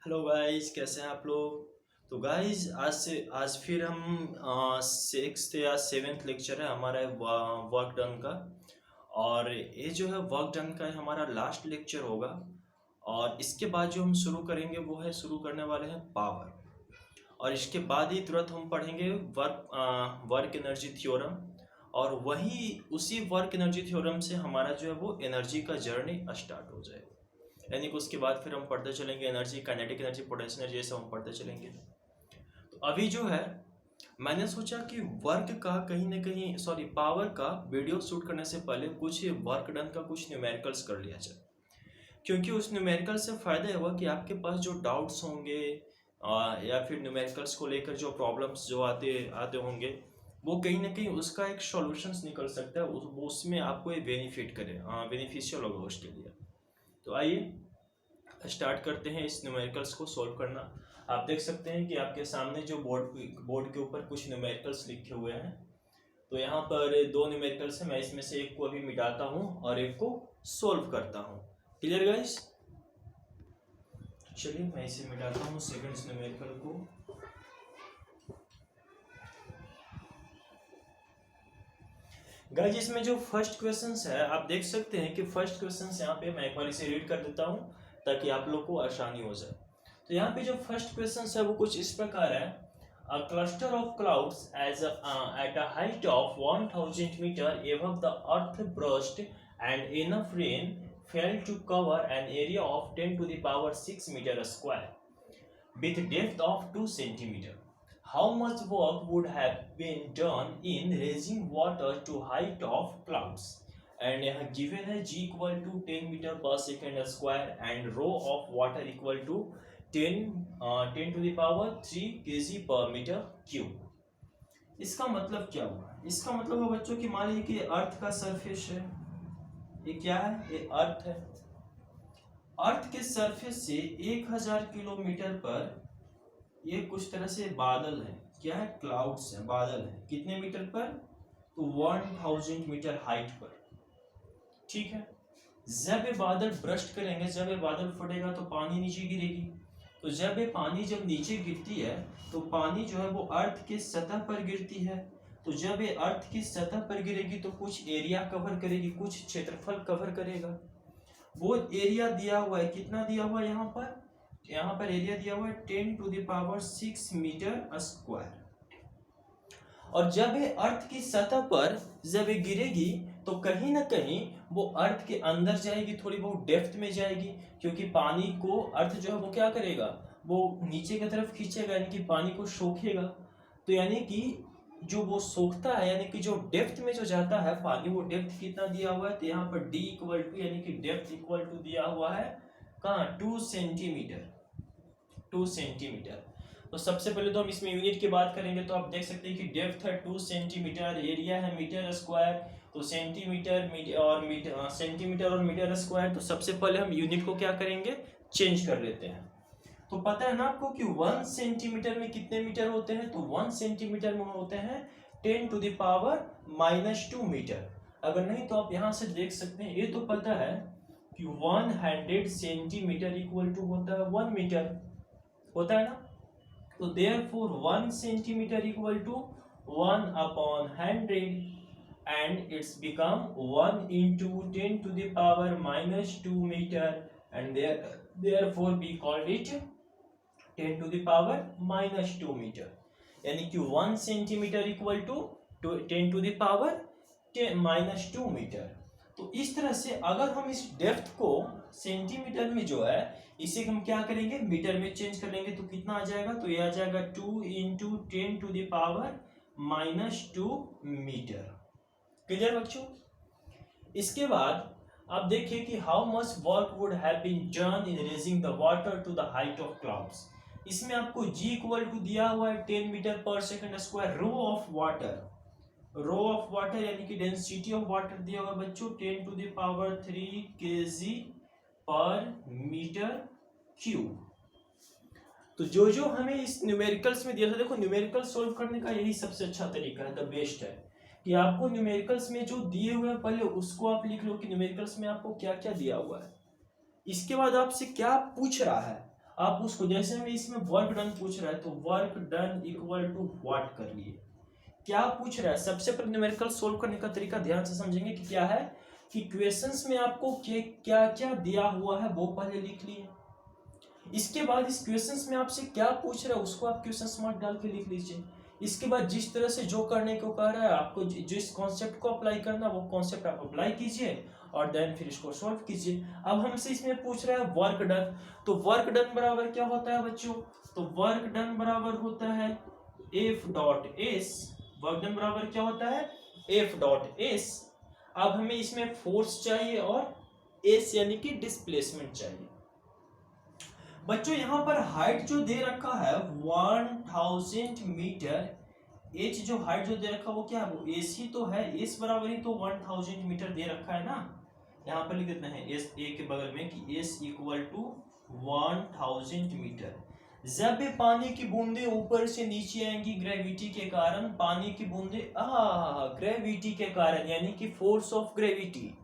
Hello guys, कैसे हैं आप लोग। तो गाइस आज फिर हम सिक्स्थ या सेवेंथ लेक्चर है हमारा वर्क डन का। और ये जो है वर्क डन का हमारा लास्ट लेक्चर होगा। और इसके बाद जो हम शुरू करेंगे वो है शुरू करने वाले हैं पावर। और इसके बाद ही तुरंत हम पढ़ेंगे वर्क एनर्जी थ्योरम। और वही उसी वर्क एनर्जी थ्योरम से हमारा जो है वो एनर्जी का जर्नी स्टार्ट हो जाएगा। यानी कि उसके बाद फिर हम पढ़ते चलेंगे energy, kinetic energy, potential energy, ये सब हम पढ़ते चलेंगे। तो अभी जो है मैंने सोचा कि वर्क का कहीं ना कहीं पावर का वीडियो शूट करने से पहले कुछ वर्क डन का कुछ न्यूमेरिकल्स कर लिया जाए। क्योंकि उस न्यूमेरिकल से फ़ायदा होगा कि आपके पास जो डाउट्स होंगे या फिर न्यूमेरिकल्स को लेकर जो प्रॉब्लम्स जो आते आते होंगे वो कहीं ना कहीं उसका एक सॉल्यूशंस निकल सकता है। वो उसमें आपको ये बेनिफिट करे, बेनिफिशियल होगा उसके लिए। तो आइए स्टार्ट करते हैं इस न्यूमेरिकल्स को सॉल्व करना। आप देख सकते हैं कि आपके सामने जो बोर्ड के ऊपर कुछ न्यूमेरिकल्स लिखे हुए हैं। तो यहाँ पर दो न्यूमेरिकल्स हैं, मैं इसमें से एक को अभी मिटाता हूँ और एक को सॉल्व करता हूँ। Clear guys? चलिए मैं इसे मिटाता हूँ सेकंड न्यूमेरिकल को। गाइस इसमें जो फर्स्ट क्वेश्चन है आप देख सकते हैं कि फर्स्ट क्वेश्चन यहाँ पे मैं एक बार इसे रीड कर देता हूँ ताकि आप लोग को आसानी हो जाए। तो यहाँ पे जो फर्स्ट क्वेश्चन है वो कुछ इस प्रकार है। A cluster of clouds at a height of 1000 metre above the earth burst and enough rain fell to cover an area of 10 to the power 6 meter square with depth of 2 centimeter. How much work would have been done in raising water to height of clouds? And यहाँ given है g equal to 10 meter per second square and rho of water equal to 10 to the power 3 kg per meter cube। इसका मतलब क्या हुआ? इसका मतलब है बच्चों कि मान लीजिए कि अर्थ का सरफेस है, ये क्या है? ये अर्थ है। अर्थ के सरफेस से 1000 किलोमीटर पर ये कुछ तरह से बादल है। क्या है? क्लाउड्स है, बादल है। कितने मीटर पर? तो 1000 मीटर हाइट पर। ठीक है। जब ये बादल ब्रस्ट करेंगे, जब ये बादल फटेगा तो पानी नीचे गिरेगी। तो जब ये पानी जब नीचे गिरती है तो पानी जो है वो अर्थ के सतह पर गिरती है। तो जब ये अर्थ की सतह पर गिरेगी तो कुछ एरिया कवर करेगी, कुछ क्षेत्रफल कवर करेगा। वो एरिया दिया हुआ है, कितना दिया हुआ है यहाँ पर? यहाँ पर एरिया दिया हुआ है 10 to the power 6 metre square. और जब ये अर्थ की सतह पर जब ये गिरेगी तो कहीं ना कहीं वो अर्थ के अंदर जाएगी, थोड़ी बहुत डेप्थ में जाएगी। क्योंकि पानी को अर्थ जो है वो क्या करेगा? वो नीचे की तरफ खींचेगा, यानी कि पानी को सोखेगा। तो यानी कि जो वो सोखता है, यानी कि जो डेप्थ में जो जाता है पानी, वो डेप्थ कितना दिया हुआ है? तो यहाँ पर d इक्वल टू यानी कि डेप्थ इक्वल टू दिया हुआ है कहाँ? 2 सेंटीमीटर। 2 सेंटीमीटर। तो सबसे पहले तो हम इसमें यूनिट की बात करेंगे। तो आप देख सकते हैं कि डेप्थ है 2 सेंटीमीटर, एरिया है मीटर स्क्वायर। तो सेंटीमीटर सेंटीमीटर और मीटर स्क्वायर। तो सबसे पहले हम यूनिट को क्या करेंगे? चेंज कर लेते हैं। तो पता है ना आपको कि 1 सेंटीमीटर में कितने मीटर होते हैं? तो 1 सेंटीमीटर में होते हैं 10 to the power -2 मीटर। अगर नहीं तो आप यहाँ से देख सकते हैं, ये तो पता है कि 100 सेंटीमीटर इक्वल टू होता है 1 मीटर, होता है ना। तो therefore 1 centimetre equal to 1/100 and it's become 1 into 10 to the power -2 meter and therefore we called it 10 to the power -2 metre. यानी कि 1 centimetre equal to 10 to the power -2 metre. तो इस तरह से अगर हम इस डेप्थ को सेंटीमीटर में जो है इसे हम क्या करेंगे? मीटर में चेंज कर लेंगे। तो कितना आ जाएगा? तो ये आ जाएगा 2 into 10 to the power -2 metre. Clear बच्चों? इसके बाद आप देखिए कि how much work would have been done in raising the water to the height of clouds. इसमें आपको g इक्वल टू दिया हुआ है 10 metre per second square. Rho of water यानी कि डेंसिटी ऑफ वाटर दिया हुआ बच्चों 10 to the power 3 kg per metre cube. तो जो हमें इस न्यूमेरिकल्स में दिया था, देखो न्यूमेरिकल सोल्व करने का यही सबसे अच्छा तरीका है, द बेस्ट है कि आपको न्यूमेरिकल्स में जो दिए हुए हैं पहले उसको आप लिख लो कि न्यूमेरिकल्स में आपको क्या क्या दिया हुआ है। इसके बाद आपसे क्या पूछ रहा है, आप उसको जैसे में इसमें वर्क डन पूछ रहा है तो work done equal to what कर लिए। क्या पूछ रहा है, सबसे पहले न्यूमेरिकल सोल्व करने का तरीका ध्यान से समझेंगे कि क्या है कि क्वेश्चंस में आपको क्या क्या दिया हुआ है वो पहले लिख लिए। इसके बाद इस क्वेश्चंस में आपसे क्या पूछ रहा है उसको आप क्वेश्चन मार्क डाल के लिख लीजिए। इसके बाद जिस तरह से जो करने को कह रहा है आपको जिस कॉन्सेप्ट को अप्लाई करना वो कॉन्सेप्ट आप अप्लाई कीजिए और देन फिर इसको सॉल्व कीजिए। अब हमसे इसमें पूछ रहा है वर्क डन, तो वर्क डन बराबर क्या होता है बच्चों, तो वर्क डन बराबर होता है F dot S. Work done बराबर क्या होता है एफ डॉट एस। अब हमें इसमें फोर्स चाहिए और एस यानी कि डिस्प्लेसमेंट चाहिए। बच्चों यहाँ पर हाइट जो दे रखा है 1000 मीटर, एच जो हाइट जो दे रखा है वो क्या है, वो एस ही तो है, एस बराबर ही तो 1000 मीटर दे रखा है ना। यहाँ पर लिख देते हैं एस ए के बगल में कि एस इक्वल टू 1000 मीटर। जब भी पानी की बूंदे ऊपर से नीचे आएंगी ग्रेविटी के कारण, पानी की बूंदे ग्रेविटी के कारण यानी कि फोर्स ऑफ ग्रेविटी,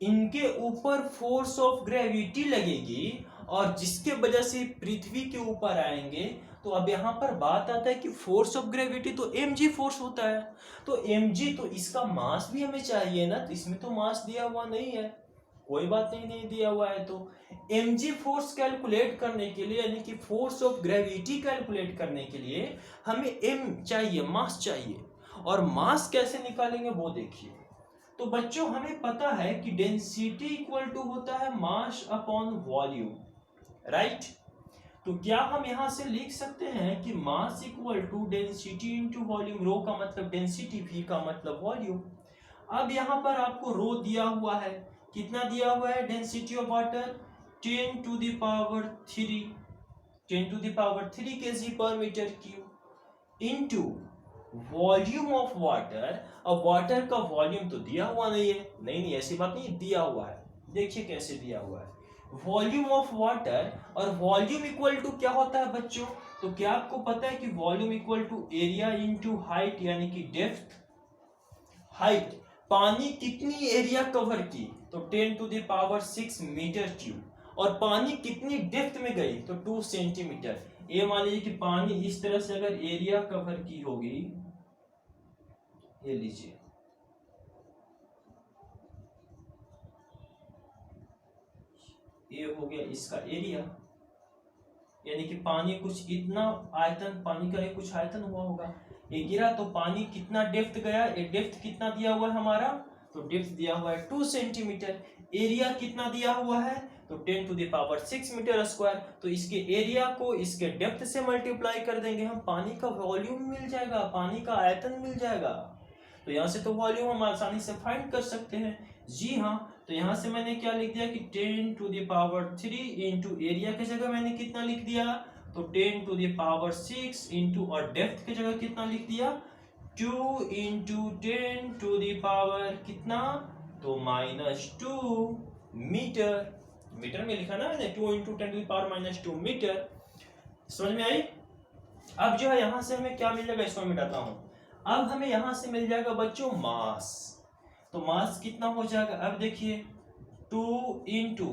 इनके ऊपर फोर्स ऑफ ग्रेविटी लगेगी और जिसके वजह से पृथ्वी के ऊपर आएंगे। तो अब यहाँ पर बात आता है कि फोर्स ऑफ ग्रेविटी तो mg फोर्स होता है, तो mg तो इसका मास भी हमें चाहिए ना, तो इसमें तो मास दिया हुआ नहीं है, कोई बात नहीं दिया हुआ है। तो mg फोर्स कैलकुलेट करने के लिए यानी कि फोर्स ऑफ ग्रेविटी कैलकुलेट करने के लिए हमें m चाहिए, मास चाहिए। और मास कैसे निकालेंगे वो देखिए। तो बच्चों हमें पता है कि डेंसिटी इक्वल टू होता है मास अपॉन वॉल्यूम, राइट। तो क्या हम यहां से लिख सकते हैं कि mass equal to density into volume, rho का मतलब डेंसिटी, वी का मतलब वॉल्यूम। अब यहां पर आपको रो दिया हुआ है, कितना दिया हुआ है, density of water 10 to the power 3 kg per metre cube into volume of water. अब वाटर का वॉल्यूम तो दिया हुआ नहीं है, नहीं ऐसी बात नहीं, दिया हुआ है। देखिए कैसे दिया हुआ है, वॉल्यूम ऑफ वाटर, और वॉल्यूम इक्वल टू क्या होता है बच्चों, तो क्या आपको पता है कि volume equal to area into height यानी कि डेप्थ। हाइट, पानी कितनी एरिया कवर की, तो 10 to the power 6 metre cube, और पानी कितनी डेप्थ में गई, तो 2 सेंटीमीटर। ये मान लीजिए कि पानी इस तरह से अगर एरिया कवर की होगी, ये लीजिए, ये हो गया इसका एरिया, यानी कि पानी कुछ इतना आयतन, पानी का कुछ आयतन हुआ होगा, ये गिरा तो पानी कितना डेप्थ गया, ये डेप्थ कितना दिया हुआ है हमारा, तो डेप्थ दिया हुआ है 2 सेंटीमीटर। एरिया कितना दिया हुआ है, तो 10 to the power 6 metre square. तो इसके एरिया को इसके डेप्थ से मल्टीप्लाई कर देंगे हम, पानी का वॉल्यूम मिल जाएगा, पानी का आयतन मिल जाएगा। तो यहाँ से तो वॉल्यूम हम आसानी से फाइंड कर सकते हैं। जी हाँ, तो यहाँ से मैंने क्या लिख दिया कि 10 to the power 3 into area की जगह मैंने कितना लिख दिया, तो 10 टू द पावर 6 इंटू, और डेप्थ की जगह कितना लिख दिया, 2 इंटू 10 टू द पावर कितना, तो -2 मीटर। मीटर में लिखा ना मैंने, 2 into 10 to the power -2 metre. समझ में आई। अब जो है यहाँ से हमें क्या मिल जाएगा, इसको मिटाता हूँ। अब हमें यहां से मिल जाएगा बच्चों मास, तो मास कितना हो जाएगा, अब देखिए 2 into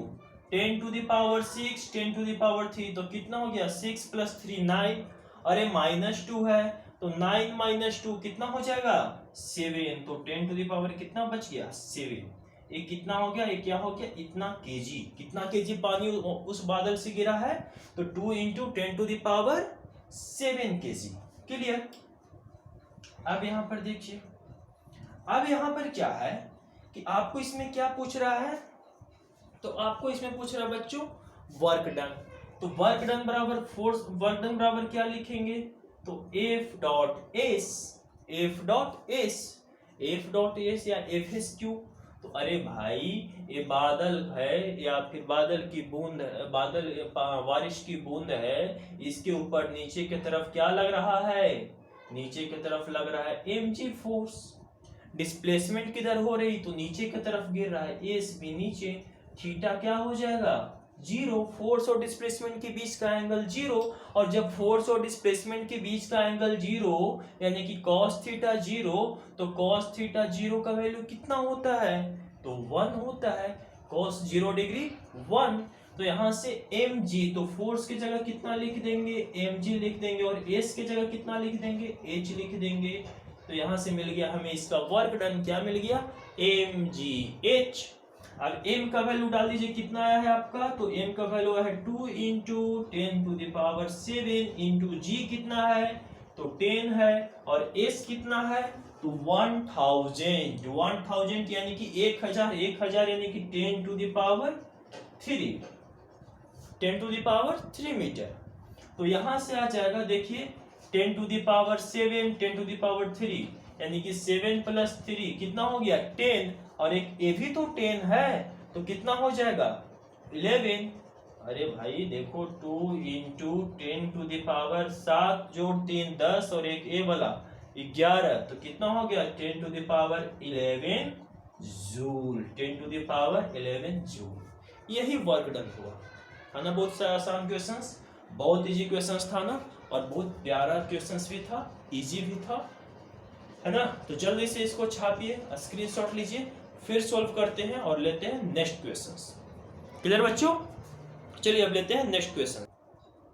10 to the power 6 10 to the power 3, तो कितना हो गया 6 + 3 9, अरे -2 है तो 9 - 2 कितना हो जाएगा 7, तो 10 टू द पावर कितना बच गया 7। ये कितना हो गया, ये क्या हो गया, इतना केजी, कितना केजी पानी उस बादल से गिरा है, तो 2 into 10 to the power 7 kg. Clear. अब यहां पर देखिए, अब यहां पर क्या है कि आपको इसमें क्या पूछ रहा है, तो आपको इसमें पूछ रहा है बच्चों वर्क डन। तो वर्क डन बराबर फोर्स, वर्क डन बराबर क्या लिखेंगे, तो F dot S, F dot S, F dot S या एफ एस क्यू। तो अरे भाई ये बादल है या फिर बादल की बूंद, बादल बारिश की बूंद है, इसके ऊपर नीचे की तरफ क्या लग रहा है, नीचे की तरफ लग रहा है mg फोर्स। डिस्प्लेसमेंट किधर हो रही, तो नीचे की तरफ गिर रहा है, एस भी नीचे, थीटा क्या हो जाएगा 0, फोर्स और डिस्प्लेसमेंट के बीच का एंगल 0, और जब फोर्स और डिस्प्लेसमेंट के बीच का एंगल 0 यानी कि cos थीटा 0, तो cos थीटा 0 का वैल्यू कितना होता है, तो 1 होता है, cos 0 डिग्री 1। तो यहाँ से mg, तो फोर्स की जगह कितना लिख देंगे, mg लिख देंगे, और s की जगह कितना लिख देंगे, h लिख देंगे। तो यहाँ से मिल गया हमें इसका वर्क डन, क्या मिल गया, mgh। अब m का वैल्यू डाल दीजिए, कितना आया है आपका, तो m का वैल्यू है 2 इंटू 10⁷ इंटू g कितना है, तो 10 है, और s कितना है, तो 1000 यानी कि 1000 यानी कि 10⁻3 मीटर। तो यहां से आ जाएगा, देखिए 10⁷, 10⁻3 यानी कि 7 + 3 कितना हो गया, 10, और एक ए भी तो 10 है, तो कितना हो जाएगा, 11। अरे भाई देखो 2 इंटू 10⁻7 जोड़ 3 10, और एक ए वाला 11, तो कितना हो गया, 10⁻11 जूल, 10⁻11 जूल। यही वर्क डन हुआ, है ना। बहुत सा आसान क्वेश्चंस, बहुत इजी क्वेश्चंस था ना, और बहुत प्यारा क्वेश्चंस भी था, इजी भी था, है ना। तो जल्दी से इसको छापिए, स्क्रीनशॉट लीजिए, फिर सॉल्व करते हैं और लेते हैं नेक्स्ट क्वेश्चंस। क्लियर बच्चों, चलिए अब लेते हैं नेक्स्ट क्वेश्चन।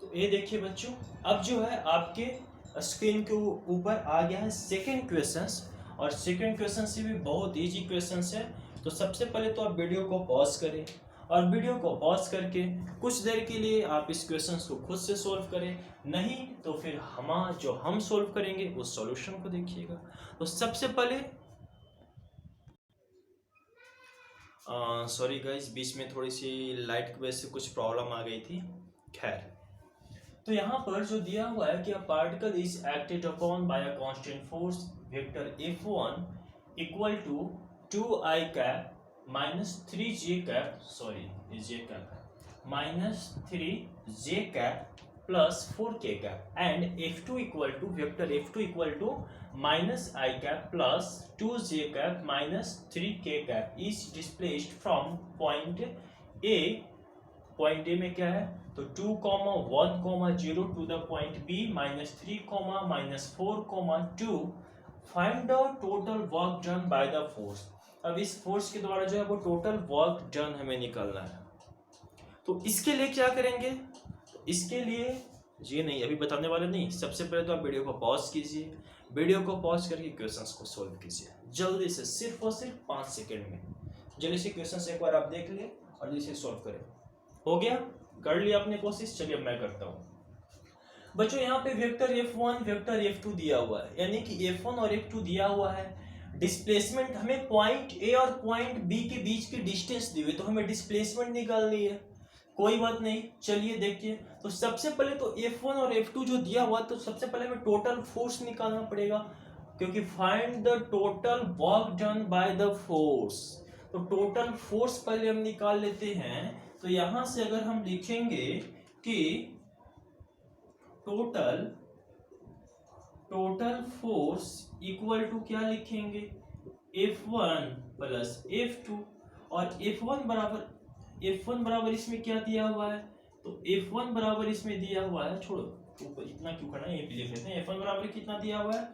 तो ये देखिए बच्चों, अब जो है आपके स्क्रीन के ऊपर आ गया है सेकंड क्वेश्चंस, और सेकंड क्वेश्चन से भी बहुत इजी क्वेश्चंस है। तो सबसे पहले तो आप वीडियो को पॉज करें, और वीडियो को पॉज करके कुछ देर के लिए आप इस क्वेश्चंस को खुद से सॉल्व करें, नहीं तो फिर हम सॉल्व करेंगे उस सॉल्यूशन को देखिएगा। तो सबसे पहले सॉरी गाइस, बीच में थोड़ी सी लाइट की वजह से कुछ प्रॉब्लम आ गई थी, खैर। तो यहाँ पर जो दिया हुआ है कि a particle is acted upon by a constant force vector F1 equal to 2i cap minus 3j cap, sorry j cap minus 3j cap plus 4k cap, and F2 equal to vector F2 equal to minus i cap plus 2j cap minus 3k cap is displaced from point A में क्या है, तो 2, 1, 0 to the point B -3, -4, 2 find the total work done by the force. अब इस force के द्वारा जो है वो टोटल वर्क डन हमें निकालना है। तो इसके लिए क्या करेंगे, तो इसके लिए जी नहीं, अभी बताने वाले नहीं, सबसे पहले तो आप वीडियो को पॉज कीजिए, वीडियो को पॉज करके क्वेश्चंस को सॉल्व कीजिए जल्दी से, सिर्फ और सिर्फ 5 सेकेंड में। जल्दी से क्वेश्चंस एक बार आप देख ले और जल्दी से सॉल्व करें। हो गया, कर लिया आपने कोशिश, चलिए अब मैं करता हूँ। बच्चों यहाँ पे वेक्टर F1 वेक्टर F2 दिया हुआ है, यानी कि F1 और F2 दिया हुआ है। डिस्प्लेसमेंट हमें पॉइंट A और पॉइंट B के बीच की डिस्टेंस दी हुई, तो हमें डिस्प्लेसमेंट निकालनी है। कोई बात नहीं, चलिए देखिए। तो सबसे पहले तो F1 और F2 जो दिया हुआ, तो सबसे पहले हमें टोटल फोर्स निकालना पड़ेगा, क्योंकि find the total work done by the force. तो टोटल फोर्स पहले हम निकाल लेते हैं। तो यहां से अगर हम लिखेंगे कि टोटल फोर्स इक्वल टू क्या लिखेंगे, F1 प्लस F2, और F1 बराबर इसमें क्या दिया हुआ है, तो F1 बराबर इसमें दिया हुआ है, छोड़ो ऊपर इतना क्यों करना है, ये भी लिख लेते हैं। F1 बराबर कितना दिया हुआ है,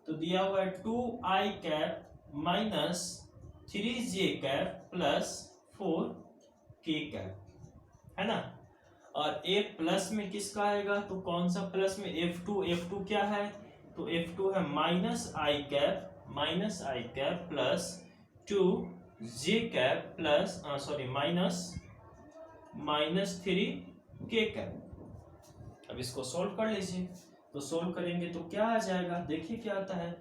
तो दिया हुआ है 2i cap minus 3j cap plus 4k cap, है ना। और A प्लस में किसका आएगा, तो कौन सा प्लस में, F2 क्या है, तो F2 है minus i cap plus 2j cap plus minus 3k cap. अब इसको सोल्व कर लीजिए। तो सोल्व करेंगे तो क्या आ जाएगा, देखिए क्या आता है,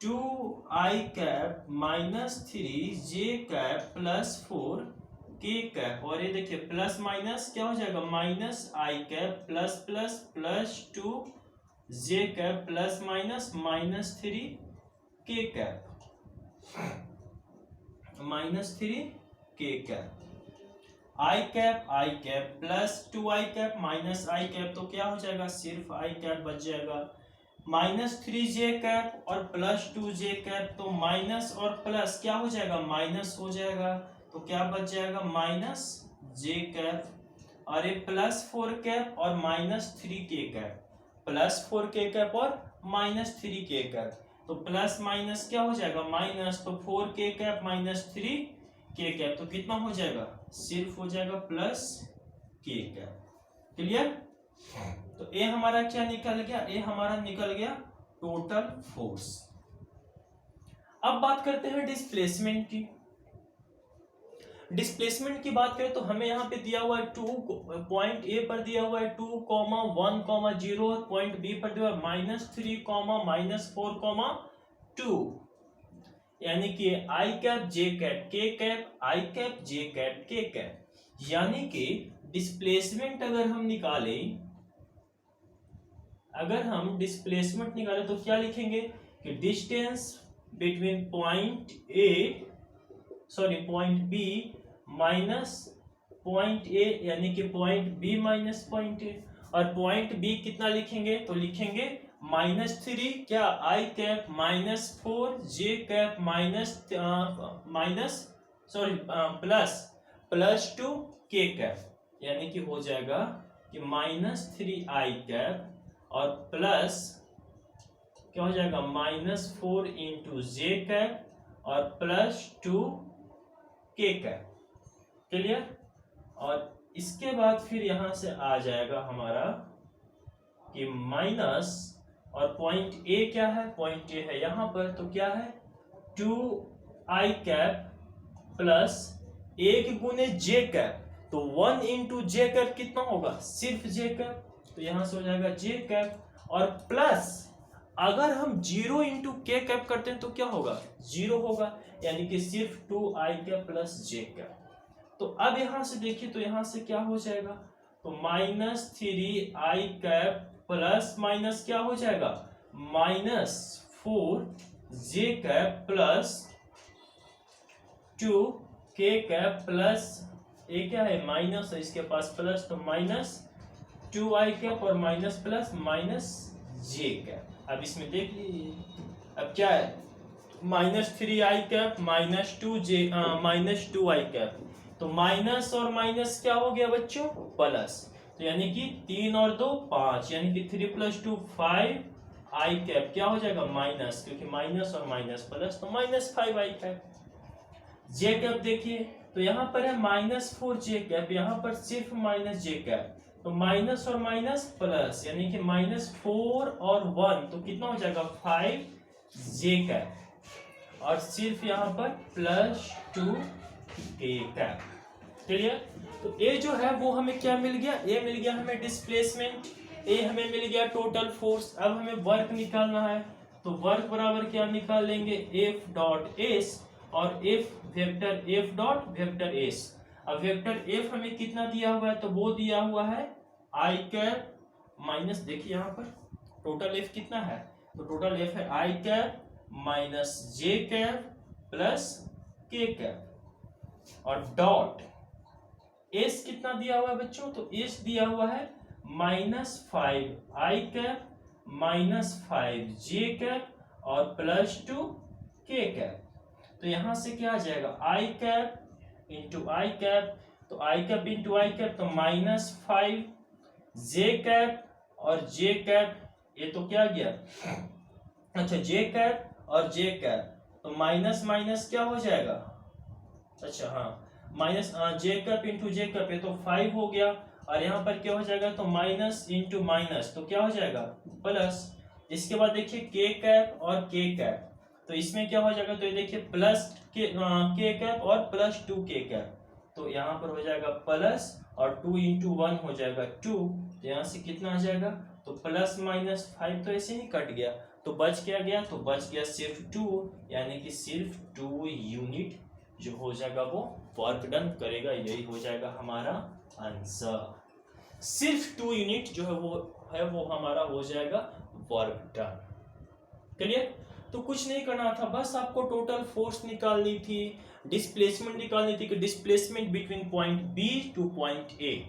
2i cap minus 3j cap plus 4k cap, और ये देखिए प्लस माइनस क्या हो जाएगा, minus i cap plus plus plus 2j cap plus minus 3k cap minus 3k cap, i cap plus 2i cap minus i cap, तो क्या हो जाएगा, सिर्फ आई कैप बच जाएगा, माइनस 3j कैप और प्लस 2j कैप, तो minus और प्लस क्या हो जाएगा, माइनस हो जाएगा, तो क्या बच जाएगा, माइनस j कैप, और ये प्लस 4 कैप और minus 3k cap, plus 4k cap और माइनस 3k कैप, तो प्लस माइनस क्या हो जाएगा, माइनस, तो 4k cap minus 3k cap, तो कितना हो जाएगा, सिर्फ हो जाएगा प्लस के कैप। क्लियर? तो ए हमारा क्या निकल गया? ए हमारा निकल गया टोटल फोर्स। अब बात करते हैं डिस्प्लेसमेंट की। डिस्प्लेसमेंट की बात करें तो हमें यहाँ पे दिया हुआ है 2, पॉइंट ए पर दिया हुआ है 2, 1, 0, पॉइंट बी पर दिया हुआ है -3, -4, 2, यानी कि आई कैप जे कैप के cap, i cap J cap के कैप। यानी कि डिस्प्लेसमेंट अगर हम डिस्प्लेसमेंट निकालें तो क्या लिखेंगे कि distance between point B minus point A, यानी कि point B minus point A. और पॉइंट बी कितना लिखेंगे? तो लिखेंगे -3 क्या आई कैप, -4 जे कैप, +2 के कैप, यानी कि हो जाएगा कि -3 आई कैप और प्लस क्या हो जाएगा -4 इंटू जे कैप और +2 के कैप। क्लियर? और इसके बाद फिर यहां से आ जाएगा हमारा कि माइनस, और पॉइंट ए क्या है? पॉइंट ए है यहां पर, तो क्या है 2 आई कैप प्लस 1 गुने जे कैप, तो 1 इंटू जे कैप कितना होगा? सिर्फ जे कैप, तो यहां से हो जाएगा जे कैप और प्लस अगर हम 0 इंटू के कैप करते हैं तो क्या होगा? 0 होगा, यानी कि सिर्फ 2 आई कैप प्लस जे कैप। तो अब यहां से देखिए तो यहां से क्या हो जाएगा? तो -3 आई कैप प्लस माइनस क्या हो जाएगा? -4 जे कैप प्लस 2 के कैप प्लस ये क्या है? माइनस है, इसके पास प्लस, तो -2 आई कैप और माइनस प्लस माइनस जे कैप। अब इसमें देख लीजिए, अब क्या है? -3 आई कैप -2 आई कैप, तो माइनस और माइनस क्या हो गया बच्चों? प्लस, तो यानी कि 3 और 2 5, यानी कि 3 + 2 5 आई कैप क्या हो जाएगा? माइनस, क्योंकि माइनस और माइनस प्लस, तो -5 आई कैप। जे कैप देखिए तो यहाँ पर है -4 जे कैप, यहाँ पर सिर्फ माइनस जे कैप, तो माइनस और माइनस प्लस, यानी कि -4 और 1, तो कितना हो जाएगा? 5 जे कैप, और सिर्फ यहाँ पर +2 के कैप। क्लियर? तो ए जो है वो हमें क्या मिल गया? ए मिल गया हमें डिस्प्लेसमेंट, ए हमें मिल गया टोटल फोर्स। अब हमें वर्क निकालना है, तो वर्क बराबर क्या निकाल लेंगे? F डॉट एस और F डॉट वेक्टर एस। अब वेक्टर F हमें कितना दिया हुआ है? तो वो दिया हुआ है आई कैप माइनस, देखिए यहाँ पर टोटल F कितना है? तो टोटल F है आई कैप माइनस जे कैप प्लस के कैप, और डॉट एस कितना दिया हुआ है बच्चों? तो एस दिया हुआ है -5 आई कैप -5 जे कैप और +2 के कैप। तो यहां से क्या आ जाएगा? आई कैप इंटू आई कैप, तो आई कैप इंटू आई कैप, तो -5 जे कैप और जे कैप, ये तो क्या गया? अच्छा, जे कैप और जे कैप, तो माइनस माइनस क्या हो जाएगा? अच्छा हाँ, माइनस जे कैप इंटू जे कैप, ये तो 5 हो गया, और यहाँ पर क्या हो जाएगा? तो माइनस इंटू माइनस, तो क्या हो जाएगा? प्लस। इसके बाद देखिए के कैप और के कैप, तो इसमें क्या हो जाएगा? तो ये देखिए प्लस के कैप और +2 के कैप, तो यहाँ पर हो जाएगा प्लस, और 2 इंटू 1 हो जाएगा 2, तो यहाँ से कितना आ जाएगा? तो +-5 तो ऐसे ही कट गया, तो बच क्या गया? तो बच गया सिर्फ 2, यानी कि सिर्फ 2 यूनिट जो हो जाएगा वो वर्क डन करेगा। यही हो जाएगा हमारा आंसर। सिर्फ 2 यूनिट जो है वो हमारा हो जाएगा वर्क डन। क्लियर? तो कुछ नहीं करना था, बस आपको टोटल फोर्स निकालनी थी, डिस्प्लेसमेंट निकालनी थी कि displacement between point B to point A.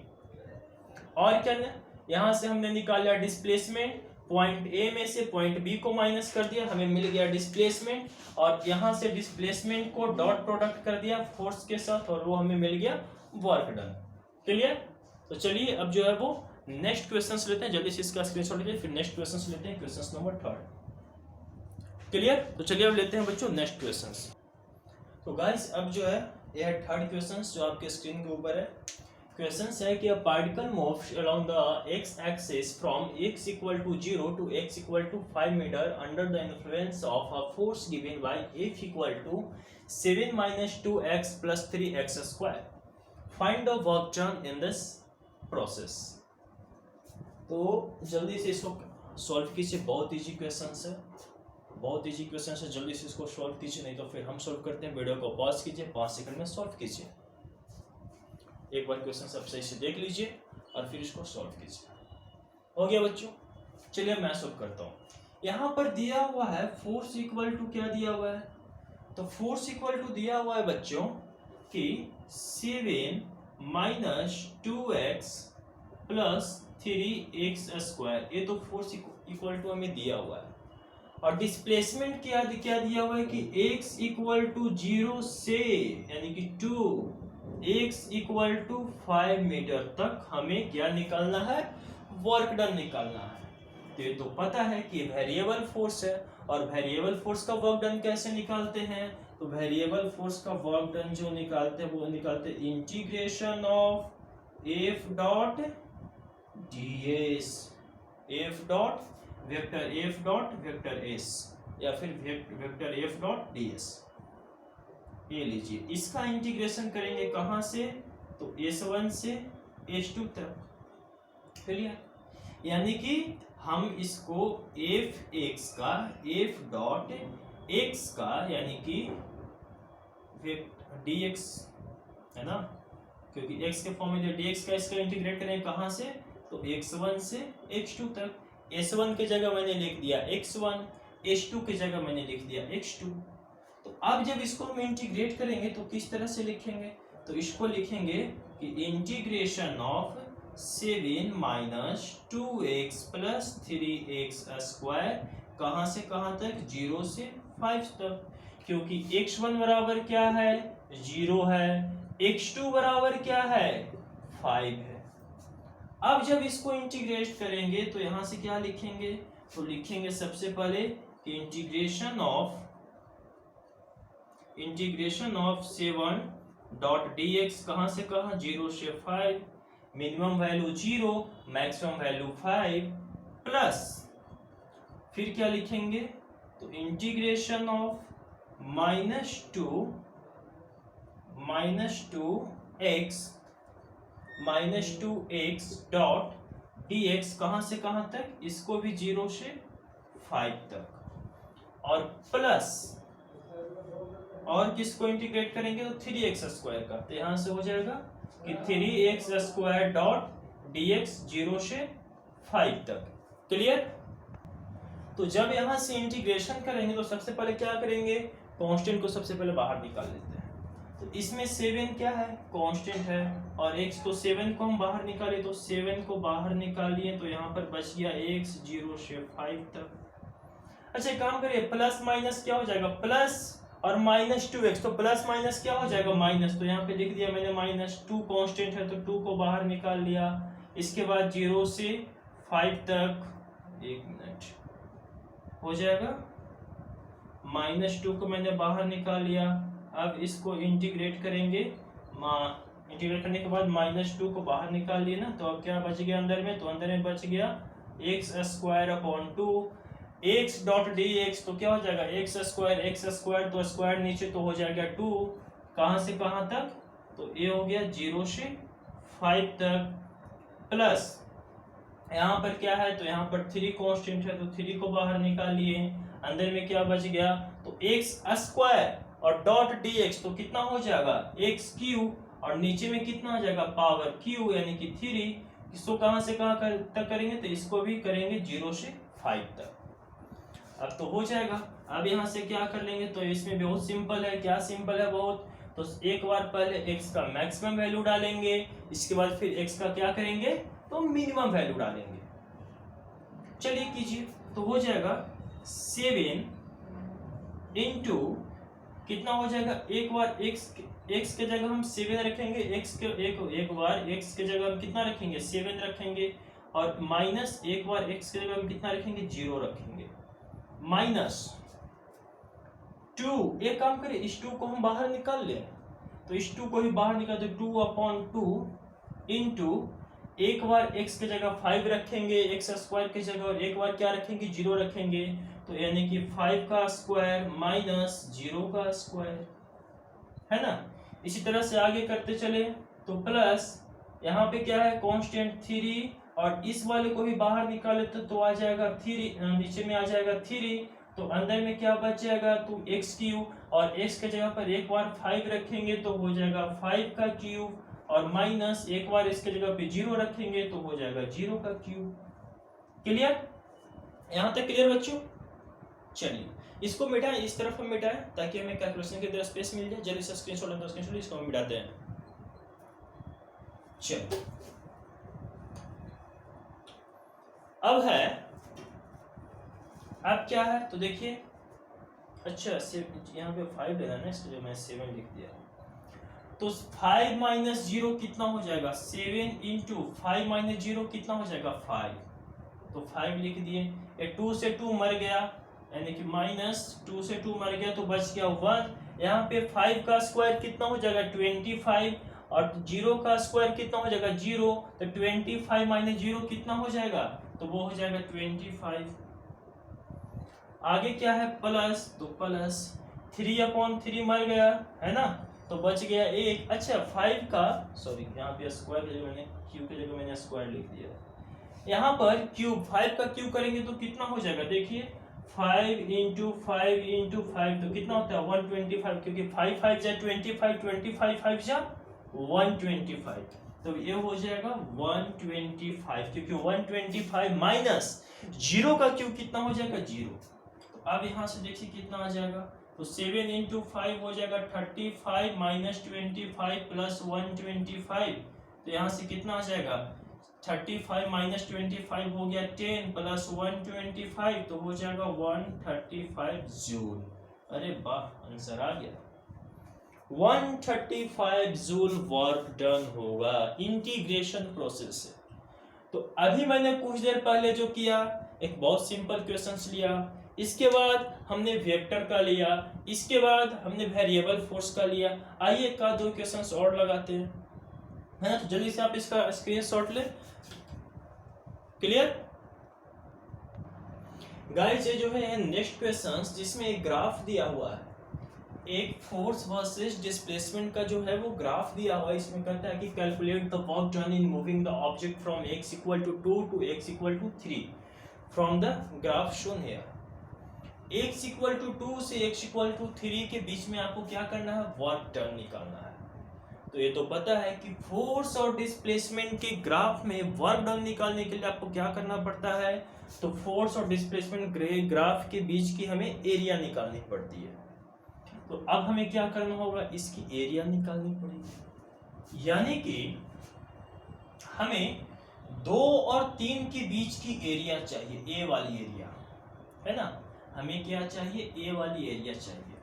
और क्या ना, यहां से हमने निकाला डिस्प्लेसमेंट, पॉइंट ए में से पॉइंट बी को माइनस कर दिया, हमें मिल गया डिस्प्लेसमेंट, और यहां से डिस्प्लेसमेंट को डॉट प्रोडक्ट कर दिया फोर्स के साथ, और वो हमें मिल गया वर्क डन। क्लियर? तो चलिए अब जो है वो नेक्स्ट क्वेश्चंस लेते हैं, जल्दी से इसका स्क्रीनशॉट लीजिए, फिर नेक्स्ट क्वेश्चंस लेते हैं, क्वेश्चन नंबर 3। क्लियर? तो चलिए अब लेते हैं बच्चों नेक्स्ट क्वेश्चंस। तो गाइस अब जो है ये है 3rd क्वेश्चंस जो आपके स्क्रीन के ऊपर है। क्वेश्चन है कि a particle moves along the x axis from x equal to 0 to x equal to 5 meter under the influence of a force given by F equal to 7 minus 2x plus 3x square. Find the work done in this process. तो जल्दी से इसको solve कीजिए, बहुत easy question है, बहुत easy question है, जल्दी से इसको सॉल्व कीजिए, नहीं तो फिर हम सॉल्व करते हैं। वीडियो को पॉज कीजिए, 5 सेकंड में सॉल्व कीजिए। एक बार क्वेश्चन सब सही से देख लीजिए और फिर इसको सॉल्व कीजिए। हो गया बच्चों, चलिए मैं सॉल्व करता हूँ। यहाँ पर दिया हुआ है फोर्स इक्वल टू, क्या दिया हुआ है, तो फोर्स इक्वल टू दिया हुआ है बच्चों कि 7 minus 2x plus 3x square, ये तो फोर्स इक्वल टू हमें दिया हुआ है। और डिस्प्लेसमेंट क्या दिया हुआ है कि x इक्वल टू 0 से यानी कि 2 x इक्वल टू 5 मीटर तक हमें क्या निकालना है, वर्क डन निकालना है। तो ये तो पता है कि वेरिएबल फोर्स है, और वेरिएबल फोर्स का वर्क डन कैसे निकालते हैं, तो वेरिएबल फोर्स का वर्क डन जो निकालते हैं वो निकालते हैं integration of F dot ds, F dot vector S या फिर वेक्टर एफ डॉट ds। ये लीजिए, इसका इंटीग्रेशन करेंगे कहां से, तो S1 से S2 तक। क्लियर, यानी कि हम इसको f(x) का f डॉट x का यानी कि dx है ना, क्योंकि x के फॉर्म में dx का इसका इंटीग्रेट करेंगे कहां से, तो x1 से x2 तक। S1 की जगह मैंने लिख दिया x1, S2 की जगह मैंने लिख दिया x2। तो अब जब इसको हम इंटीग्रेट करेंगे तो किस तरह से लिखेंगे, तो इसको लिखेंगे कि integration of 7 minus 2x plus 3x square, कहां से कहां तक, 0 से 5 तक, क्योंकि x1 बराबर क्या है, 0 है, x2 बराबर क्या है, 5 है। अब जब इसको इंटीग्रेट करेंगे तो यहां से क्या लिखेंगे, तो लिखेंगे सबसे पहले कि इंटीग्रेशन ऑफ 7 डॉट dx, कहां से कहां, 0 से 5, minimum value 0, maximum value 5, plus फिर क्या लिखेंगे, तो integration of minus two x dot dx, कहां से कहां तक, इसको भी 0 से 5 तक, और प्लस और किसको इंटीग्रेट करेंगे, तो 3x स्क्वायर का, तो यहां से हो जाएगा कि 3x स्क्वायर डॉट dx 0 से 5 तक। क्लियर, तो जब यहां से इंटीग्रेशन करेंगे तो सबसे पहले क्या करेंगे, कांस्टेंट को सबसे पहले बाहर निकाल लेते हैं। तो इसमें 7 क्या है, कांस्टेंट है, और x, तो 7 को हम बाहर निकाले, तो 7 को बाहर निकालिए तो यहाँ पर बच गया x 0 से 5 तक। अच्छा काम करिए, प्लस माइनस क्या हो जाएगा, प्लस और माइनस 2x, तो प्लस माइनस क्या हो जाएगा, माइनस, तो यहाँ पे लिख दिया मैंने -2, कांस्टेंट है तो 2 को बाहर निकाल लिया। इसके बाद 0 से 5 तक, एक मिनट, हो जाएगा, -2 को मैंने बाहर निकाल लिया। अब इसको इंटीग्रेट करेंगे, इंटीग्रेट करने के बाद -2 को बाहर निकाल लिए ना, तो अब क्या बच गया अंदर में, तो अंदर में बच गया x square upon 2, x dot dx, तो क्या हो जाएगा, x स्क्वायर, तो स्क्वायर नीचे तो हो जाएगा 2, कहां से कहां तक, तो ये हो गया 0 से 5 तक, प्लस यहाँ पर क्या है, तो यहाँ पर 3 कांस्टेंट है तो 3 को बाहर निकालिए, अंदर में क्या बच गया, तो x स्क्वायर और डॉट dx, तो कितना हो जाएगा, x क्यूब, और नीचे में कितना हो जाएगा, पावर क्यू यानी कि 3। इसको कहां से कहां तक करेंगे, तो इसको भी करेंगे 0 से 5 तक। अब तो हो जाएगा। अब यहाँ से क्या कर लेंगे, तो इसमें बहुत सिंपल है, क्या सिंपल है बहुत, तो एक बार पहले x का मैक्सिमम वैल्यू डालेंगे, इसके बाद फिर x का क्या करेंगे, तो मिनिमम वैल्यू डालेंगे। चलिए कीजिए, तो हो जाएगा 7 इंटू कितना हो जाएगा, एक बार x के जगह हम 7 रखेंगे, एक बार x के जगह हम कितना रखेंगे, 7 रखेंगे, और माइनस एक बार x के जगह हम कितना रखेंगे, 0 रखेंगे, -2। एक काम करें, इस 2 को हम बाहर निकाल लें, तो इस 2 को ही बाहर निकाल, तो 2/2 इंटू एक बार x की जगह 5 रखेंगे x स्क्वायर की जगह, और एक बार क्या रखेंगे 0 रखेंगे, तो यानी कि 5 का स्क्वायर माइनस 0 का स्क्वायर, है ना। इसी तरह से आगे करते चले तो प्लस यहाँ पे क्या है कांस्टेंट 3, और इस वाले को भी बाहर निकाले तो आ जाएगा 3, नीचे में आ जाएगा 3, तो अंदर में क्या बच जाएगा तो एक्स क्यूब, और x के जगह पर एक बार 5 रखेंगे तो हो जाएगा 5 का क्यूब, और माइनस एक बार इसके जगह पे 0 रखेंगे तो हो जाएगा 0 का क्यूब। क्लियर, यहाँ तक क्लियर बच्चों। चलिए इसको मिटाएं, इस तरफ हम मिटाएं ताकि हमें कैलकुलेशन की तरह स्पेस मिल जाए। जल्दी से स्क्रीनशॉट लेते हैं, स्क्रीनशॉट इसको हम मिटाते हैं। चलिए अब है, अब क्या है तो देखिए, अच्छा यहाँ पे 5 लेना है, इसलिए मैं 7 लिख दिया। तो 5 माइनस 0 कितना हो जाएगा 7 इंटू 5 माइनस 0 कितना हो जाएगा 5, तो 5 लिख दिए। ये 2 से 2 मर गया, यानी कि माइनस 2 से 2 मर गया तो बच गया 1। यहाँ पे 5 का स्क्वायर कितना हो जाएगा 25, और 0 का स्क्वायर कितना हो जाएगा 0, तो 25 माइनस 0 कितना हो जाएगा, तो वो हो जाएगा 25। आगे क्या है प्लस, तो प्लस 3/3 मर गया, है ना, तो बच गया 1। अच्छा 5 का, सॉरी यहाँ पे स्क्वायर की जगह मैंने क्यूब की जगह मैंने स्क्वायर लिख दिया। यहाँ पर क्यूब 5 का क्यूब करेंगे तो कितना हो जाएगा, देखिए 5 इंटू 5 इंटू 5 तो कितना होता है 125, क्योंकि 5 5 जा 25, 25 5 जा 125, तो ये हो जाएगा 125, क्योंकि 125 माइनस 0 का क्यूब कितना हो जाएगा 0। तो अब यहाँ से देखिए कितना आ जाएगा, तो 7 इंटू 5 हो जाएगा 35 माइनस 25 प्लस 125, तो यहाँ से कितना आ जाएगा 35 माइनस 25 हो गया 10 प्लस 125, तो हो जाएगा 135 जूल। अरे वाह, आंसर आ गया। 135 जूल वर्क डन होगा इंटीग्रेशन प्रोसेस से। तो अभी मैंने कुछ देर पहले जो किया, एक बहुत सिंपल क्वेश्चंस लिया, इसके बाद हमने वेक्टर का लिया, इसके बाद हमने वेरिएबल फोर्स का लिया। आइए एक का 2 क्वेश्चंस और लगाते हैं, है ना। तो जल्दी से आप इसका स्क्रीनशॉट ले। क्लियर गाइस, ये जो है नेक्स्ट क्वेश्चंस जिसमें एक ग्राफ दिया हुआ है, एक फोर्स वर्सेस डिस्प्लेसमेंट का जो है वो ग्राफ दिया हुआ है। इसमें कहता है कि calculate the work done in moving the object from x equal to 2 to x equal to 3 from the graph shown here. x equal to 2 से x इक्वल टू 3 के बीच में आपको क्या करना है, वर्क डन निकालना है। तो ये तो पता है कि फोर्स और डिस्प्लेसमेंट के ग्राफ में वर्क डन निकालने के लिए आपको क्या करना पड़ता है, तो फोर्स और डिस्प्लेसमेंट ग्राफ के बीच की हमें एरिया निकालनी पड़ती है। तो अब हमें क्या करना होगा, इसकी एरिया निकालनी पड़ेगी, यानी कि हमें 2 और 3 के बीच की एरिया चाहिए, ए वाली एरिया, है ना। हमें क्या चाहिए, ए वाली एरिया चाहिए।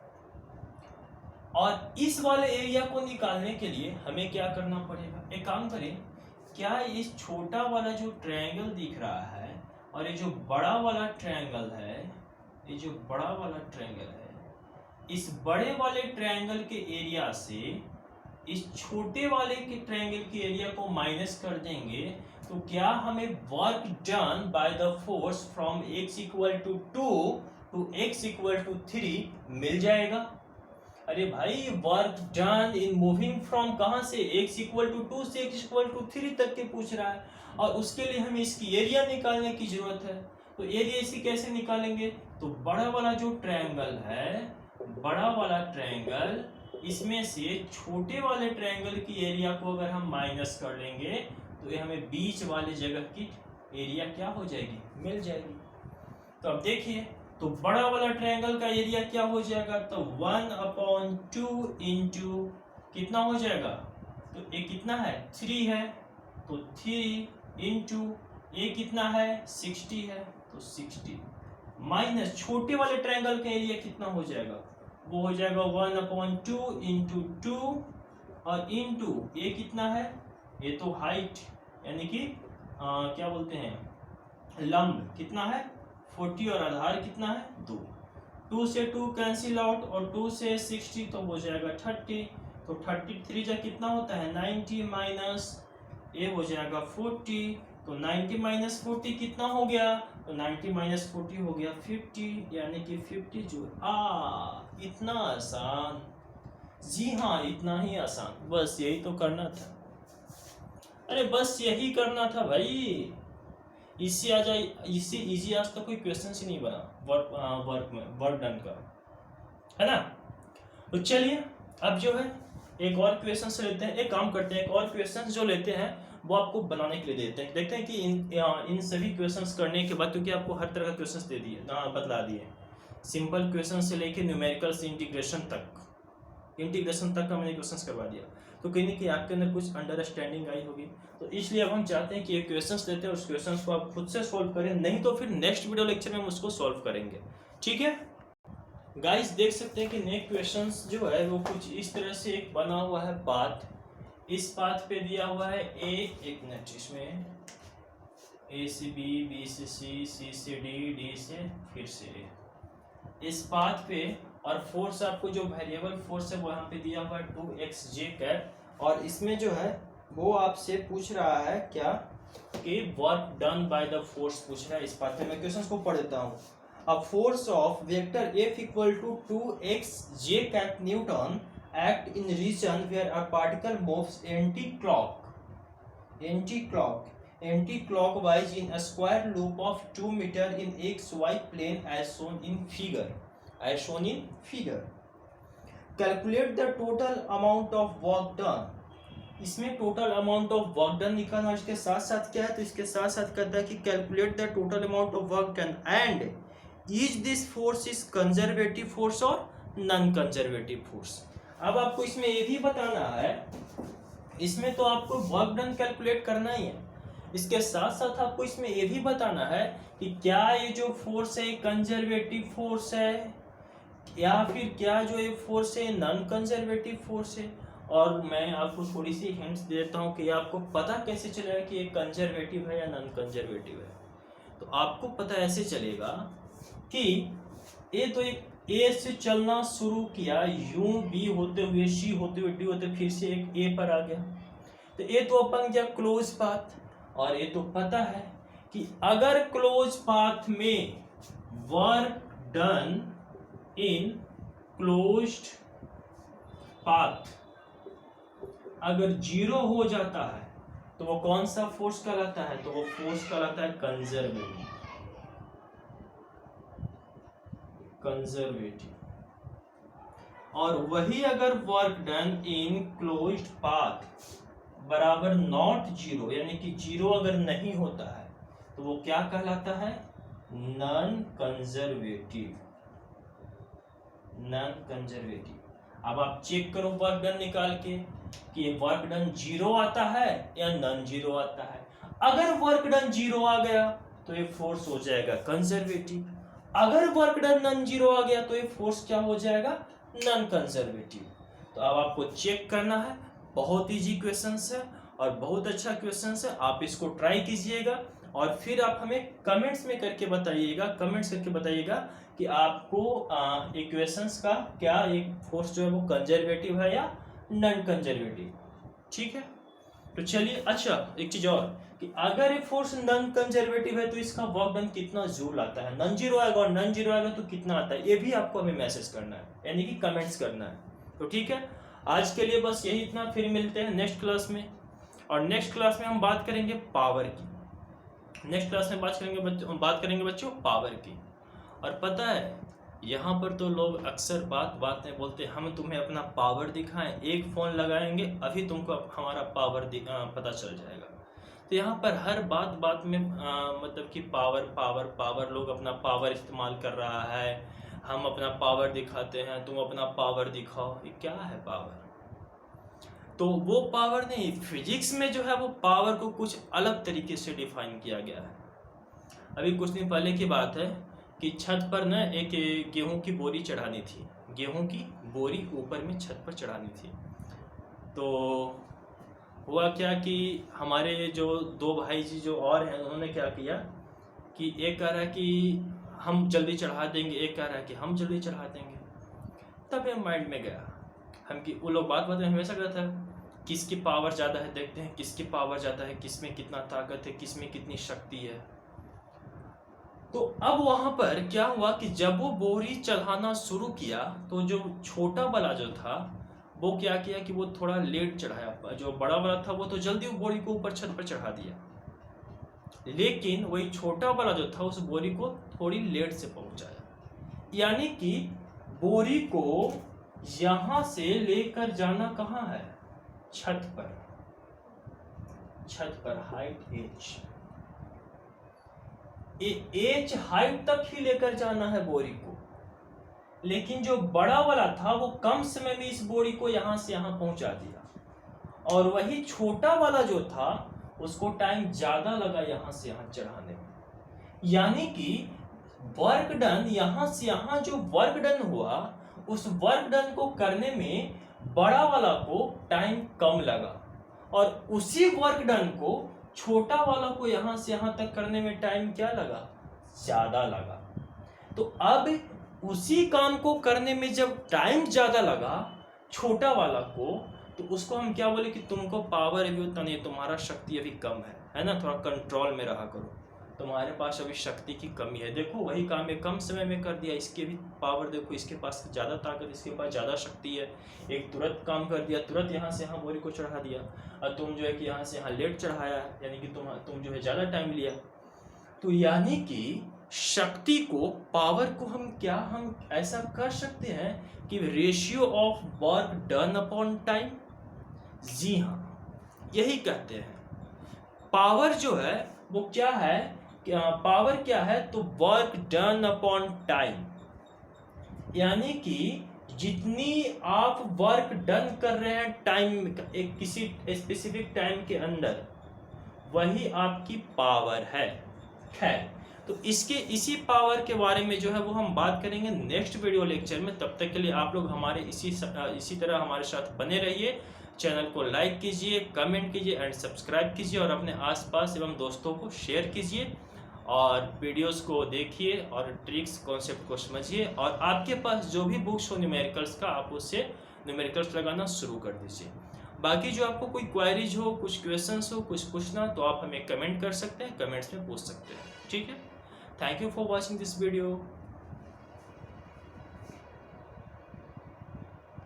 और इस वाले एरिया को निकालने के लिए हमें क्या करना पड़ेगा, एक काम करें, क्या इस छोटा वाला जो ट्रायंगल दिख रहा है और ये जो बड़ा वाला ट्रायंगल है, ये जो बड़ा वाला ट्रायंगल है, इस बड़े वाले ट्रायंगल के एरिया से इस छोटे वाले के ट्रायंगल की एरिया को माइनस कर देंगे, तो क्या हमें work done by the force from x equal to 2 to x equal to 3 मिल जाएगा। अरे भाई, work done in moving from कहां से, x इक्वल टू 2 से x इक्वल टू 3 तक के पूछ रहा है, और उसके लिए हमें इसकी एरिया निकालने की जरूरत है। तो एरिया इसकी कैसे निकालेंगे, तो बड़ा वाला जो ट्रायंगल है, बड़ा वाला ट्रायंगल, इसमें से छोटे वाले ट्रायंगल की एरिया को अगर हम माइनस कर लेंगे तो ये हमें बीच वाले जगह की एरिया क्या हो जाएगी, मिल जाएगी। तो अब देखिए, तो बड़ा वाला ट्रायंगल का एरिया क्या हो जाएगा, तो 1/2 इंटू कितना हो जाएगा, तो ये कितना है 3 है, तो 3 इंटू ये कितना है 60 है, तो 60 माइनस छोटे वाले ट्रायंगल का एरिया कितना हो जाएगा, वो हो जाएगा 1/2 इंटू 2, और इंटू ये कितना है, ये तो हाइट यानी कि क्या बोलते हैं लंब कितना है 40, और आधार कितना है 2। 2 से 2 कैंसिल आउट, और 2 से 60 तो हो जाएगा 30, तो 33 जा कितना होता है 90 माइनस ये हो जाएगा 40, तो 90 माइनस 40 कितना हो गया, तो 90 माइनस 40 हो गया 50, यानी कि 50 जूल। इतना आसान, जी हाँ इतना ही आसान, बस यही तो करना था। अरे बस यही करना था भाई, इससे आ जाए, इससे इजी आज तक कोई क्वेश्चन ही नहीं बना वर्क डन का, है ना। तो चलिए अब जो है एक और क्वेश्चन से लेते हैं, एक काम करते हैं, एक और क्वेश्चन जो लेते हैं वो आपको बनाने के लिए देते हैं, देखते हैं कि इन सभी क्वेश्चंस करने के बाद, क्योंकि आपको हर तरह का क्वेश्चंस दे दिए बतला दिए, सिंपल क्वेश्चन से लेके न्यूमेरिकल से इंटीग्रेशन तक का मैंने क्वेश्चंस करवा दिया, तो कहीं ना कहीं आपके अंदर कुछ अंडरस्टैंडिंग आई होगी। तो इसलिए अब हम चाहते हैं कि ये क्वेश्चंस देते हैं, उस क्वेश्चंस को आप खुद से सॉल्व करें, नहीं तो फिर नेक्स्ट वीडियो लेक्चर में हम उसको सॉल्व करेंगे, ठीक है। गाइस देख सकते हैं कि नेक्स्ट क्वेश्चंस जो है वो कुछ इस तरह से एक बना हुआ है पाथ, इस पाथ पे दिया हुआ है ए, एक मिनट, इसमें ए से बी, बी से सी, सी से डी, डी से फिर से ए, इस पाथ पे, और फोर्स आपको जो वेरिएबल फोर्स है वो यहाँ पे दिया हुआ है 2xj कैप, और इसमें जो है वो आपसे पूछ रहा है क्या कि work done by the force पूछ रहा है। इस पाथ में मैं क्वेश्चंस को पढ़ देता हूँ। A force of vector F equal to 2xj cap Newton act in region where a particle moves anti-clockwise in a square loop of 2 meter in xy plane as shown in figure. Calculate the total amount of work done. इसमें total amount of work done निकालना, इसके साथ साथ क्या है, तो इसके साथ साथ कहता है कि calculate the total amount of work done and is this force is conservative force और नॉन कंजर्वेटिव फोर्स। अब आपको इसमें ये भी बताना है, इसमें तो आपको वर्क डन कैलकुलेट करना ही है, इसके साथ साथ आपको इसमें ये भी बताना है कि क्या ये जो फोर्स है कंजर्वेटिव फोर्स है या फिर क्या जो ये फोर्स है नॉन कंजर्वेटिव फोर्स है। और मैं आपको थोड़ी सी हिंट्स देता हूँ कि आपको पता कैसे चलेगा कि ये कंजर्वेटिव है या नॉन कंजर्वेटिव है। तो आपको पता ऐसे चलेगा कि ए तो एक ए से चलना शुरू किया, यू बी होते हुए, सी होते हुए, डी होते, फिर से एक ए पर आ गया, तो ए तो अपन गया क्लोज पाथ, और ये तो पता है कि अगर क्लोज पाथ में वर्क डन इन क्लोज्ड पाथ अगर 0 हो जाता है तो वो कौन सा फोर्स कहलाता है, तो वो फोर्स कहलाता है कंजर्वेटिव। और वही अगर वर्क डन इन क्लोज्ड पाथ बराबर नॉट 0, यानी कि 0 अगर नहीं होता है तो वो क्या कहलाता है, नॉन कंजर्वेटिव। अब आप चेक करो वर्क डन निकाल के कि ये वर्क डन 0 आता है या नॉन 0 आता है। अगर वर्क डन 0 आ गया तो ये फोर्स हो जाएगा कंजर्वेटिव, अगर वर्क डन नॉन 0 आ गया तो ये फोर्स क्या हो जाएगा, नॉन कंजर्वेटिव। तो अब आपको चेक करना है, बहुत इजी क्वेश्चंस है और बहुत अच्छा क्वेश्चंस है, आप इसको ट्राई कीजिएगा और फिर आप हमें कमेंट्स में करके बताइएगा कि आपको इक्वेशंस का क्या एक फोर्स जो है वो कंजर्वेटिव है या नॉन कंजर्वेटिव, ठीक है। तो चलिए, अच्छा एक चीज और कि अगर ये फोर्स नॉन कंजर्वेटिव है तो इसका वर्क डन कितना जूल आता है, नॉन जीरो आएगा, और नॉन जीरो आएगा तो कितना आता है, ये भी आपको हमें मैसेज करना है, यानी कि कमेंट्स करना है। तो ठीक है, आज के लिए बस यही इतना, फिर मिलते हैं नेक्स्ट क्लास में। और नेक्स्ट क्लास में हम बात करेंगे पावर की, नेक्स्ट क्लास में बात करेंगे बच्चों पावर की। और पता है यहाँ पर तो लोग अक्सर बात में बोलते हैं हम तुम्हें अपना पावर दिखाएं, एक फ़ोन लगाएंगे अभी तुमको हमारा पावर पता चल जाएगा। तो यहाँ पर हर बात में मतलब कि पावर लोग अपना पावर इस्तेमाल कर रहा है, हम अपना पावर दिखाते हैं, तुम अपना पावर दिखाओ, ये क्या है पावर। तो वो पावर नहीं, फिजिक्स में जो है वो पावर को कुछ अलग तरीके से डिफाइन किया गया है। अभी कुछ दिन पहले की बात है कि छत पर ना एक गेहूं की बोरी चढ़ानी थी, गेहूं की बोरी ऊपर में छत पर चढ़ानी थी। तो हुआ क्या कि हमारे जो दो भाई जी जो और हैं उन्होंने क्या किया कि एक कह रहा है कि हम जल्दी चढ़ा देंगे, एक कह रहा है कि हम जल्दी चढ़ा देंगे। तब ये माइंड में गया हम कि वो लोग बात में हमेशा कहता है, किसकी पावर ज़्यादा है, देखते हैं किसकी पावर ज़्यादा है, किस में कितना ताकत है, किस में कितनी शक्ति है। तो अब वहाँ पर क्या हुआ कि जब वो बोरी चढ़ाना शुरू किया तो जो छोटा वाला जो था वो क्या किया कि वो थोड़ा लेट चढ़ाया, जो बड़ा वाला था वो तो जल्दी वो बोरी को ऊपर छत पर चढ़ा दिया, लेकिन वही छोटा वाला जो था उस बोरी को थोड़ी लेट से पहुंचाया। यानी कि बोरी को यहां से लेकर जाना कहाँ है, छत पर, छत पर हाइट एच हाइट तक ही लेकर जाना है बोरी को, लेकिन जो बड़ा वाला था वो कम समय में इस बोरी को यहां से यहां पहुंचा दिया, और वही छोटा वाला जो था उसको टाइम ज्यादा लगा यहां से यहां चढ़ाने में। यानी कि वर्क डन, यहां से यहां जो वर्क डन हुआ उस वर्क डन को करने में बड़ा वाला को टाइम कम लगा, और उसी वर्क डन को छोटा वाला को यहां से यहां तक करने में टाइम क्या लगा, ज्यादा लगा। तो अब उसी काम को करने में जब टाइम ज्यादा लगा छोटा वाला को, तो उसको हम क्या बोले कि तुमको पावर अभी उतना नहीं, तुम्हारा शक्ति अभी कम है ना, थोड़ा कंट्रोल में रहा करो, तुम्हारे पास अभी शक्ति की कमी है। देखो वही काम है कम समय में कर दिया, इसके भी पावर देखो, इसके पास ज़्यादा ताकत, इसके पास ज़्यादा शक्ति है, एक तुरंत काम कर दिया, तुरंत यहाँ से यहाँ बोरी को चढ़ा दिया, और तुम जो है कि यहाँ से यहाँ लेट चढ़ाया, यानी कि तुम जो है ज़्यादा टाइम लिया। तो यानी कि शक्ति को, पावर को हम ऐसा कर सकते हैं कि ratio of work done upon time. जी हाँ, यही कहते हैं पावर जो है वो क्या है, पावर क्या है, तो वर्क डन अपॉन टाइम, यानी कि जितनी आप वर्क डन कर रहे हैं टाइम, एक किसी स्पेसिफिक टाइम के अंदर, वही आपकी पावर है। खैर, तो इसी पावर के बारे में जो है वो हम बात करेंगे नेक्स्ट वीडियो लेक्चर में। तब तक के लिए आप लोग हमारे इसी तरह हमारे साथ बने रहिए। चैनल को लाइक कीजिए, कमेंट कीजिए एंड सब्सक्राइब कीजिए, और अपने आसपास एवं दोस्तों को शेयर कीजिए, और वीडियोस को देखिए और ट्रिक्स कॉन्सेप्ट को समझिए, और आपके पास जो भी बुक्स हो न्यूमेरिकल्स का, आप उससे न्यूमेरिकल्स लगाना शुरू कर दीजिए। बाकी जो आपको कोई क्वेरीज हो, कुछ क्वेश्चंस हो, कुछ पूछना, तो आप हमें कमेंट कर सकते हैं, कमेंट्स में पूछ सकते हैं। ठीक है, thank you for watching this video.